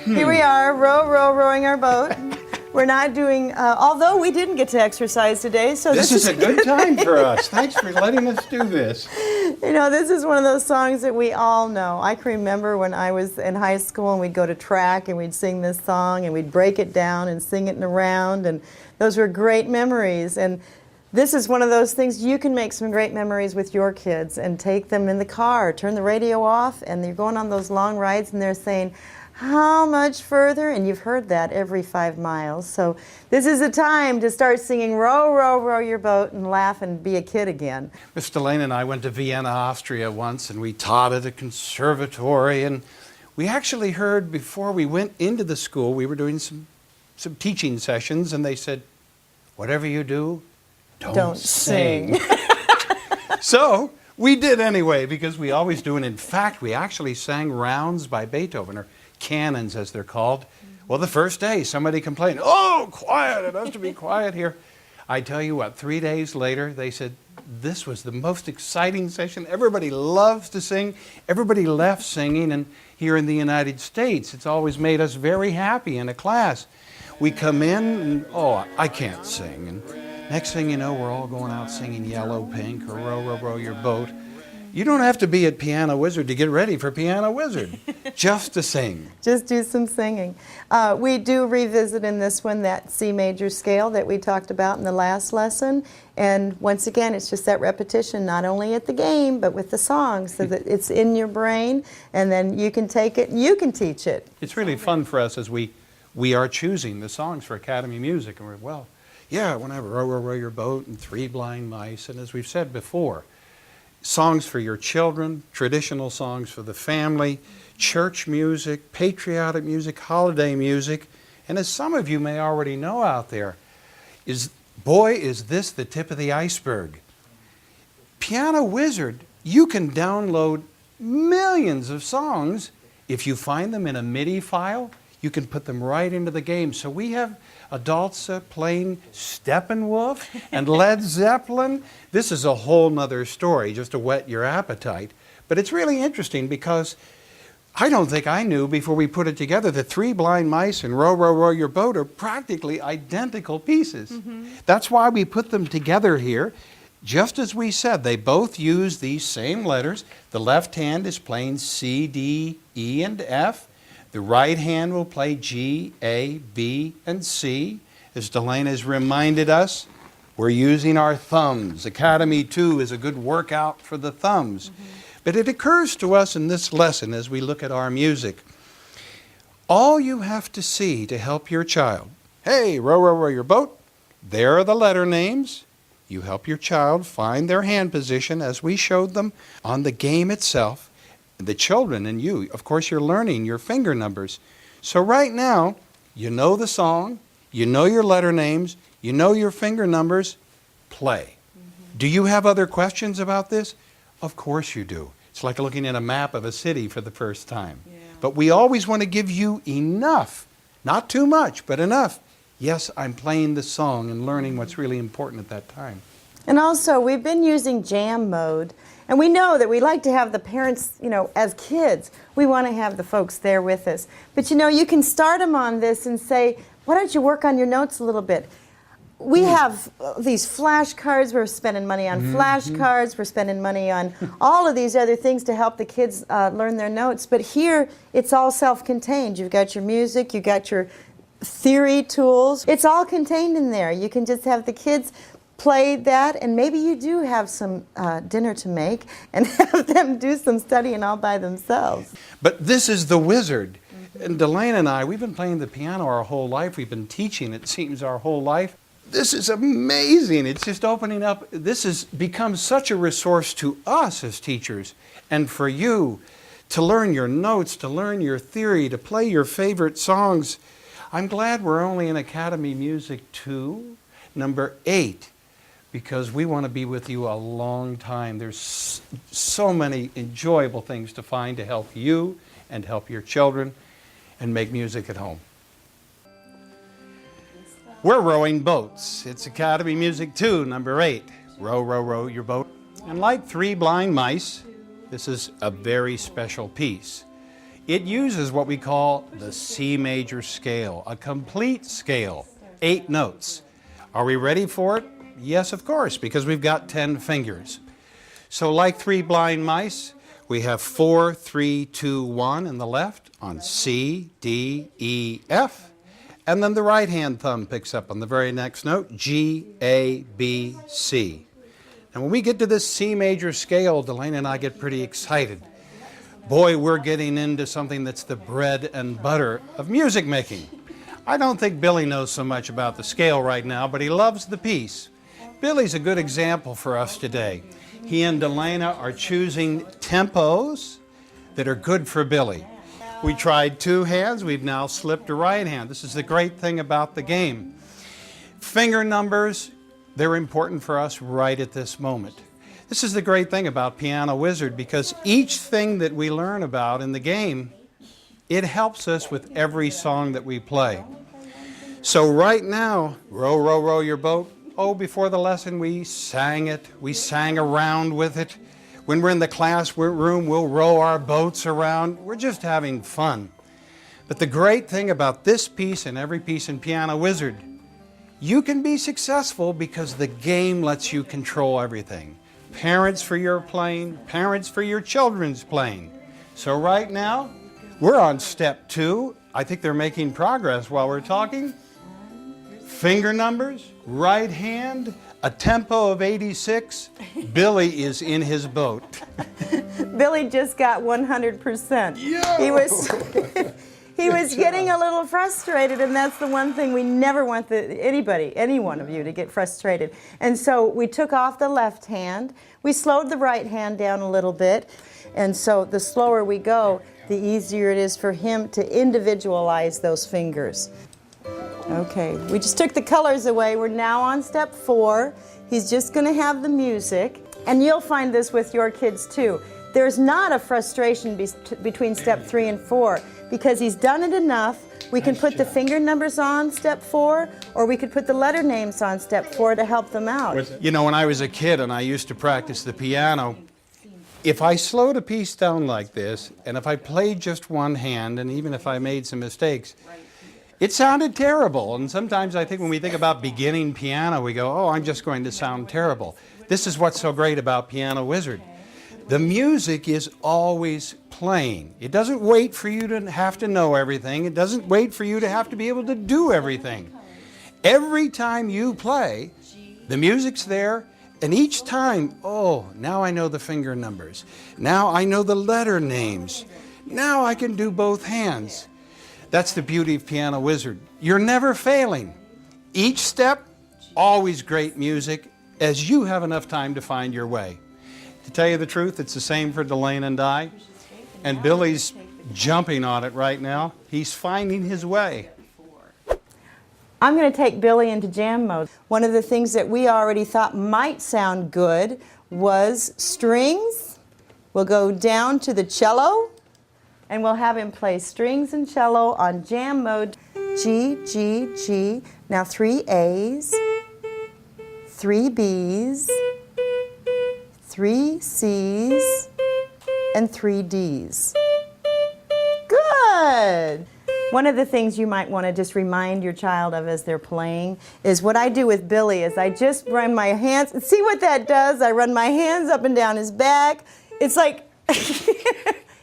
Here we are, rowing our boat. We're not doing, although we didn't get to exercise today, so this is a good time for us. Thanks for letting us do this. You know, this is one of those songs that we all know. I can remember when I was in high school and we'd go to track and we'd sing this song and we'd break it down and sing it in a round, and those were great memories. And this is one of those things you can make some great memories with your kids and take them in the car, turn the radio off, and you're going on those long rides and they're saying, how much further? And you've heard that every 5 miles. So this is a time to start singing row, row, row your boat and laugh and be a kid again. Miss Delayna and I went to Vienna, Austria once, and we taught at a conservatory, and we actually heard before we went into the school, we were doing some teaching sessions, and they said, whatever you do, don't sing. So we did anyway, because we always do, and in fact, we actually sang rounds by Beethoven, or canons as they're called. Well, the first day somebody complained, oh, quiet, it has to be quiet here. I tell you what, 3 days later they said, this was the most exciting session. Everybody loves to sing. Everybody left singing, and here in the United States it's always made us very happy in a class. We come in and, oh, I can't sing. And next thing you know, we're all going out singing Yellow Pink or Row, Row, Row Your Boat. You don't have to be at Piano Wizard to get ready for Piano Wizard, just to sing. Just do some singing. We do revisit in this one that C major scale that we talked about in the last lesson. And once again, it's just that repetition, not only at the game, but with the songs, so that it's in your brain, and then you can take it and you can teach it. It's really fun for us as we are choosing the songs for Academy Music. And we're, well, yeah, I want to have Row, Row, Row Your Boat and Three Blind Mice. And as we've said before, songs for your children, traditional songs for the family, church music, patriotic music, holiday music. And as some of you may already know out there, boy, is this the tip of the iceberg. Piano Wizard, you can download millions of songs. If you find them in a MIDI file, you can put them right into the game. So we have adults playing Steppenwolf and Led Zeppelin. This is a whole nother story, just to whet your appetite. But it's really interesting because I don't think I knew before we put it together that Three Blind Mice and Row, Row, Row Your Boat are practically identical pieces. Mm-hmm. That's why we put them together here. Just as we said, they both use these same letters. The left hand is playing C, D, E, and F. The right hand will play G, A, B, and C. As Delayna has reminded us, we're using our thumbs. Academy 2 is a good workout for the thumbs. Mm-hmm. But it occurs to us in this lesson as we look at our music, all you have to see to help your child, hey, row, row, row your boat, there are the letter names. You help your child find their hand position as we showed them on the game itself. The children and you, of course, you're learning your finger numbers. So right now, you know the song, you know your letter names, you know your finger numbers, play. Mm-hmm. Do you have other questions about this? Of course you do. It's like looking at a map of a city for the first time. Yeah. But we always want to give you enough, not too much, but enough. Yes, I'm playing the song and learning what's really important at that time. And also, we've been using jam mode. And we know that we like to have the parents, you know, as kids, we want to have the folks there with us. But you know, you can start them on this and say, why don't you work on your notes a little bit? We have these flashcards. We're spending money on flashcards. We're spending money on all of these other things to help the kids learn their notes. But here, it's all self-contained. You've got your music, you've got your theory tools. It's all contained in there. You can just have the kids play that, and maybe you do have some dinner to make and have them do some studying all by themselves. But this is the wizard. And Delayna and I, we've been playing the piano our whole life. We've been teaching, it seems, our whole life. This is amazing. It's just opening up. This has become such a resource to us as teachers and for you to learn your notes, to learn your theory, to play your favorite songs. I'm glad we're only in Academy Music 2, number 8. Because we want to be with you a long time. There's so many enjoyable things to find to help you and help your children and make music at home. We're rowing boats. It's Academy Music 2, number 8. Row, row, row your boat. And like Three Blind Mice, this is a very special piece. It uses what we call the C major scale, a complete scale, 8 notes. Are we ready for it? Yes, of course, because we've got 10 fingers. So like 3 blind mice, we have 4, 3, 2, 1 in the left on C, D, E, F. And then the right hand thumb picks up on the very next note, G, A, B, C. And when we get to this C major scale, Delayna and I get pretty excited. Boy, we're getting into something that's the bread and butter of music making. I don't think Billy knows so much about the scale right now, but he loves the piece. Billy's a good example for us today. He and Delayna are choosing tempos that are good for Billy. We tried 2 hands, we've now slipped a right hand. This is the great thing about the game. Finger numbers, they're important for us right at this moment. This is the great thing about Piano Wizard, because each thing that we learn about in the game, it helps us with every song that we play. So right now, row, row, row your boat. Oh, before the lesson we sang it, we sang around with it. When we're in the classroom, we'll row our boats around. We're just having fun. But the great thing about this piece and every piece in Piano Wizard, you can be successful because the game lets you control everything. Parents for your playing, parents for your children's playing. So right now, we're on step 2. I think they're making progress while we're talking. Finger numbers, right hand, a tempo of 86. Billy is in his boat. Billy just got 100%. Yeah. He was getting a little frustrated, and that's the one thing we never want any one of you to get frustrated. And so we took off the left hand. We slowed the right hand down a little bit. And so the slower we go, the easier it is for him to individualize those fingers. Okay, we just took the colors away. We're now on step 4. He's just going to have the music. And you'll find this with your kids too. There's not a frustration between step 3 and 4 because he's done it enough. We can put the finger numbers on step 4, or we could put the letter names on step 4 to help them out. You know, when I was a kid and I used to practice the piano, if I slowed a piece down like this, and if I played just one hand, and even if I made some mistakes, it sounded terrible. And sometimes I think when we think about beginning piano, we go, oh, I'm just going to sound terrible. This is what's so great about Piano Wizard. The music is always playing. It doesn't wait for you to have to know everything. It doesn't wait for you to have to be able to do everything. Every time you play, the music's there, and each time, oh, now I know the finger numbers. Now I know the letter names. Now I can do both hands. That's the beauty of Piano Wizard. You're never failing. Each step, always great music, as you have enough time to find your way. To tell you the truth, it's the same for Delayna and I. And Billy's jumping on it right now. He's finding his way. I'm going to take Billy into jam mode. One of the things that we already thought might sound good was strings. We'll go down to the cello, and we'll have him play strings and cello on jam mode. G, G, G. Now 3 A's, 3 B's, 3 C's, and 3 D's. Good! One of the things you might want to just remind your child of as they're playing is what I do with Billy is I just run my hands. See what that does? I run my hands up and down his back. It's like,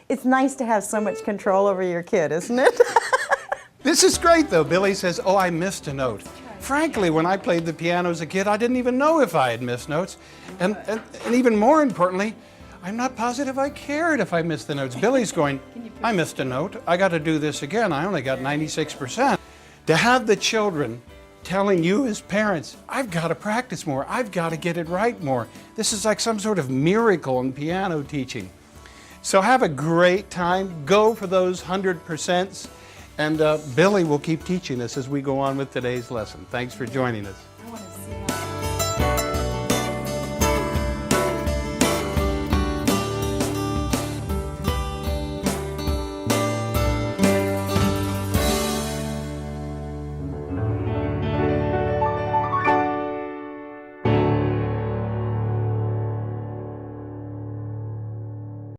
it's nice to have so much control over your kid, isn't it? This is great though. Billy says, oh, I missed a note. Frankly, when I played the piano as a kid, I didn't even know if I had missed notes. And even more importantly, I'm not positive I cared if I missed the notes. Billy's going, I missed a note. I got to do this again. I only got 96%. To have the children telling you as parents, I've got to practice more. I've got to get it right more. This is like some sort of miracle in piano teaching. So have a great time. Go for those 100%. And Billy will keep teaching us as we go on with today's lesson. Thanks for joining us.